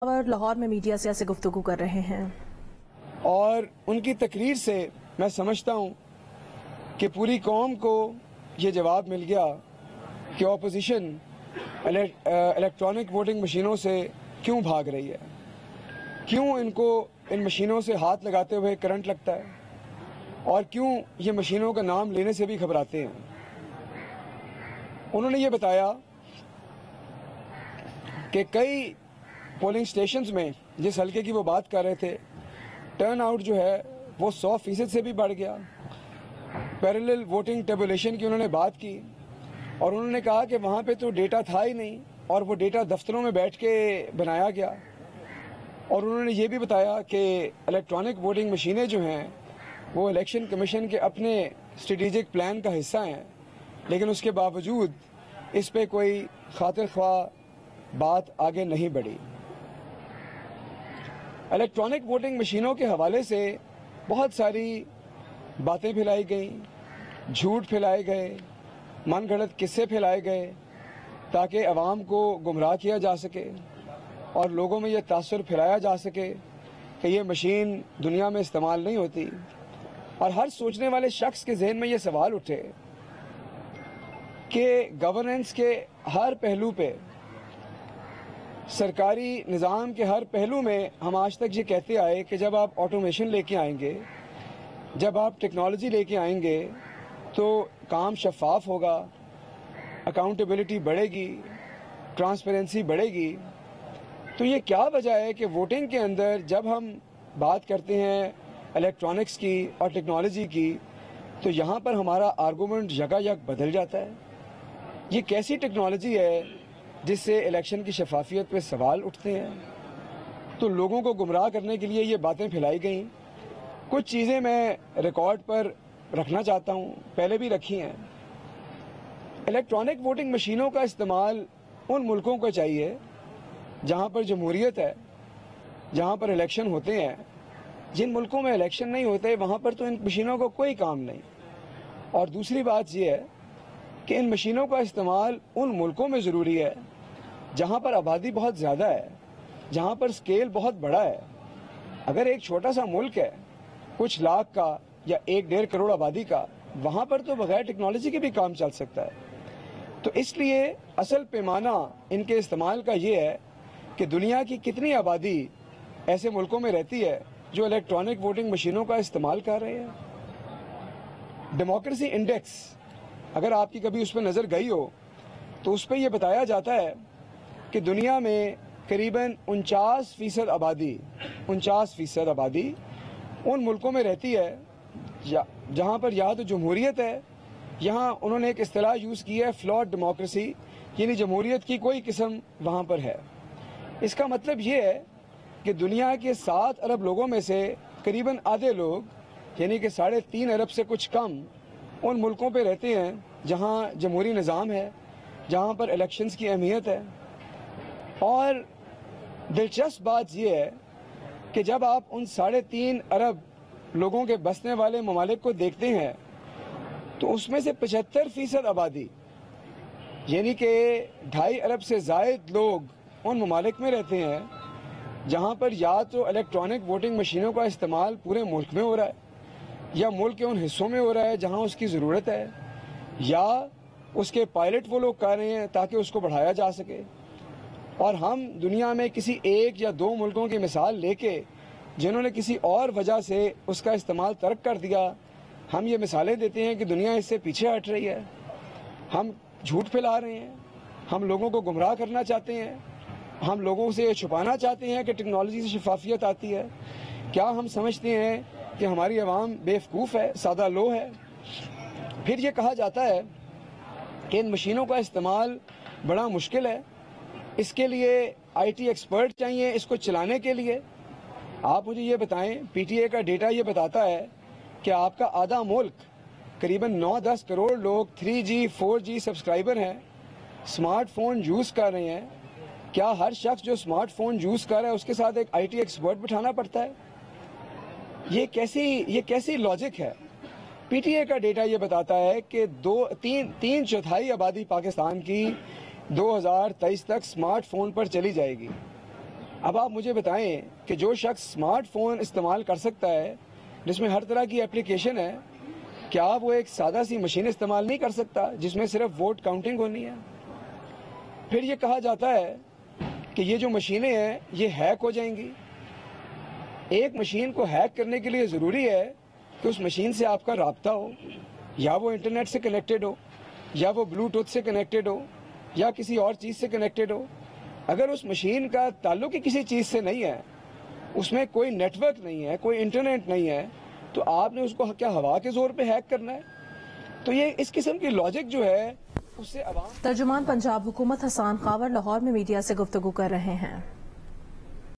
اور لاہور میں میڈیا سے ایسے گفتگو کر رہے ہیں اور ان کی تقریر سے میں سمجھتا ہوں کہ پوری قوم کو یہ جواب مل گیا کہ اپوزیشن الیکٹرانک ووٹنگ مشینوں سے کیوں بھاگ رہی ہے، کیوں ان کو ان مشینوں سے ہاتھ لگاتے ہوئے کرنٹ لگتا ہے اور کیوں یہ مشینوں کا نام لینے سے بھی گھبراتے ہیں۔ انہوں نے یہ بتایا کہ کئی پولنگ سٹیشنز میں جس حلقے کی وہ بات کر رہے تھے، ٹرن آؤٹ جو ہے وہ 100% سے بھی بڑھ گیا۔ پیرلل ووٹنگ ٹیبولیشن کی انہوں نے بات کی اور انہوں نے کہا کہ وہاں پہ تو ڈیٹا تھا ہی نہیں اور وہ ڈیٹا دفتروں میں بیٹھ کے بنایا گیا۔ اور انہوں نے یہ بھی بتایا کہ الیکٹرانک ووٹنگ مشینیں جو ہیں وہ الیکشن کمیشن کے اپنے اسٹریٹجک پلان کا حصہ ہیں، لیکن اس کے باوجود اس پہ کوئی خاطر خواہ بات آگے نہیں بڑھی۔ الیکٹرانک ووٹنگ مشینوں کے حوالے سے بہت ساری باتیں پھیلائی گئیں، جھوٹ پھیلائے گئے، من گھڑت قصے پھیلائے گئے تاکہ عوام کو گمراہ کیا جا سکے اور لوگوں میں یہ تاثر پھیلایا جا سکے کہ یہ مشین دنیا میں استعمال نہیں ہوتی۔ اور ہر سوچنے والے شخص کے ذہن میں یہ سوال اٹھے کہ گورننس کے ہر پہلو پہ، سرکاری نظام کے ہر پہلو میں ہم آج تک یہ کہتے آئے کہ جب آپ آٹومیشن لے کے آئیں گے، جب آپ ٹیکنالوجی لے کے آئیں گے تو کام شفاف ہوگا، اکاؤنٹیبلٹی بڑھے گی، ٹرانسپیرنسی بڑھے گی۔ تو یہ کیا وجہ ہے کہ ووٹنگ کے اندر جب ہم بات کرتے ہیں الیکٹرانکس کی اور ٹیکنالوجی کی تو یہاں پر ہمارا آرگومنٹ یکایک بدل جاتا ہے؟ یہ کیسی ٹیکنالوجی ہے جس سے الیکشن کی شفافیت پہ سوال اٹھتے ہیں؟ تو لوگوں کو گمراہ کرنے کے لیے یہ باتیں پھیلائی گئیں۔ کچھ چیزیں میں ریکارڈ پر رکھنا چاہتا ہوں، پہلے بھی رکھی ہیں۔ الیکٹرانک ووٹنگ مشینوں کا استعمال ان ملکوں کو چاہیے جہاں پر جمہوریت ہے، جہاں پر الیکشن ہوتے ہیں۔ جن ملکوں میں الیکشن نہیں ہوتے وہاں پر تو ان مشینوں کو کوئی کام نہیں۔ اور دوسری بات یہ ہے کہ ان مشینوں کا استعمال ان ملکوں میں ضروری ہے جہاں پر آبادی بہت زیادہ ہے، جہاں پر سکیل بہت بڑا ہے۔ اگر ایک چھوٹا سا ملک ہے کچھ لاکھ کا یا 1-1.5 کروڑ آبادی کا، وہاں پر تو بغیر ٹیکنالوجی کے بھی کام چل سکتا ہے۔ تو اس لیے اصل پیمانہ ان کے استعمال کا یہ ہے کہ دنیا کی کتنی آبادی ایسے ملکوں میں رہتی ہے جو الیکٹرانک ووٹنگ مشینوں کا استعمال کر رہے ہیں۔ ڈیموکریسی انڈیکس اگر آپ کی کبھی اس پہ نظر گئی ہو تو اس پہ یہ بتایا جاتا ہے کہ دنیا میں قریباً 49% آبادی ان ملکوں میں رہتی ہے جہاں پر یا تو جمہوریت ہے، یہاں انہوں نے ایک اصطلاح یوز کی ہے فلاٹ ڈیموکریسی، یعنی جمہوریت کی کوئی قسم وہاں پر ہے۔ اس کا مطلب یہ ہے کہ دنیا کے 7 ارب لوگوں میں سے قریباً آدھے لوگ یعنی کہ 3.5 ارب سے کچھ کم ان ملکوں پہ رہتے ہیں جہاں جمہوری نظام ہے، جہاں پر الیکشنز کی اہمیت ہے۔ اور دلچسپ بات یہ ہے کہ جب آپ ان 3.5 ارب لوگوں کے بسنے والے ممالک کو دیکھتے ہیں تو اس میں سے 75% آبادی یعنی کہ 2.5 ارب سے زائد لوگ ان ممالک میں رہتے ہیں جہاں پر یا تو الیکٹرانک ووٹنگ مشینوں کا استعمال پورے ملک میں ہو رہا ہے یا ملک کے ان حصوں میں ہو رہا ہے جہاں اس کی ضرورت ہے، یا اس کے پائلٹ وہ لوگ کر رہے ہیں تاکہ اس کو بڑھایا جا سکے۔ اور ہم دنیا میں کسی 1 یا 2 ملکوں کی مثال لے کے جنہوں نے کسی اور وجہ سے اس کا استعمال ترک کر دیا، ہم یہ مثالیں دیتے ہیں کہ دنیا اس سے پیچھے ہٹ رہی ہے، ہم جھوٹ پھیلا رہے ہیں، ہم لوگوں کو گمراہ کرنا چاہتے ہیں، ہم لوگوں سے یہ چھپانا چاہتے ہیں کہ ٹیکنالوجی سے شفافیت آتی ہے۔ کیا ہم سمجھتے ہیں کہ ہماری عوام بیوقوف ہے، سادہ لو ہے؟ پھر یہ کہا جاتا ہے کہ ان مشینوں کا استعمال بڑا مشکل ہے، اس کے لیے آئی ٹی ایکسپرٹ چاہیے اس کو چلانے کے لیے۔ آپ مجھے یہ بتائیں، پی ٹی اے کا ڈیٹا یہ بتاتا ہے کہ آپ کا آدھا ملک قریباً 9-10 کروڑ لوگ 3G 4G سبسکرائبر ہیں، سمارٹ فون یوز کر رہے ہیں۔ کیا ہر شخص جو سمارٹ فون یوز کر رہا ہے اس کے ساتھ ایک آئی ٹی ایکسپرٹ بٹھانا پڑتا ہے؟ یہ کیسی لاجک ہے؟ پی ٹی اے کا ڈیٹا یہ بتاتا ہے کہ 3/4 آبادی پاکستان کی 2023 تک سمارٹ فون پر چلی جائے گی۔ اب آپ مجھے بتائیں کہ جو شخص اسمارٹ فون استعمال کر سکتا ہے جس میں ہر طرح کی اپلیکیشن ہے، کیا وہ ایک سادہ سی مشین استعمال نہیں کر سکتا جس میں صرف ووٹ کاؤنٹنگ ہونی ہے؟ پھر یہ کہا جاتا ہے کہ یہ جو مشینیں ہیں یہ ہیک ہو جائیں گی۔ ایک مشین کو ہیک کرنے کے لیے ضروری ہے کہ اس مشین سے آپ کا رابطہ ہو، یا وہ انٹرنیٹ سے کنیکٹڈ ہو، یا وہ بلوٹوتھ سے کنیکٹڈ ہو، یا کسی اور چیز سے کنیکٹڈ ہو۔ اگر اس مشین کا تعلق ہی کسی چیز سے نہیں ہے، اس میں کوئی نیٹ ورک نہیں ہے، کوئی انٹرنیٹ نہیں ہے، تو آپ نے اس کو کیا ہوا کے زور پہ ہیک کرنا ہے؟ تو یہ اس قسم کی لاجک جو ہے اس سے عوام۔ ترجمان پنجاب حکومت حسان خاور لاہور میں میڈیا سے گفتگو کر رہے ہیں۔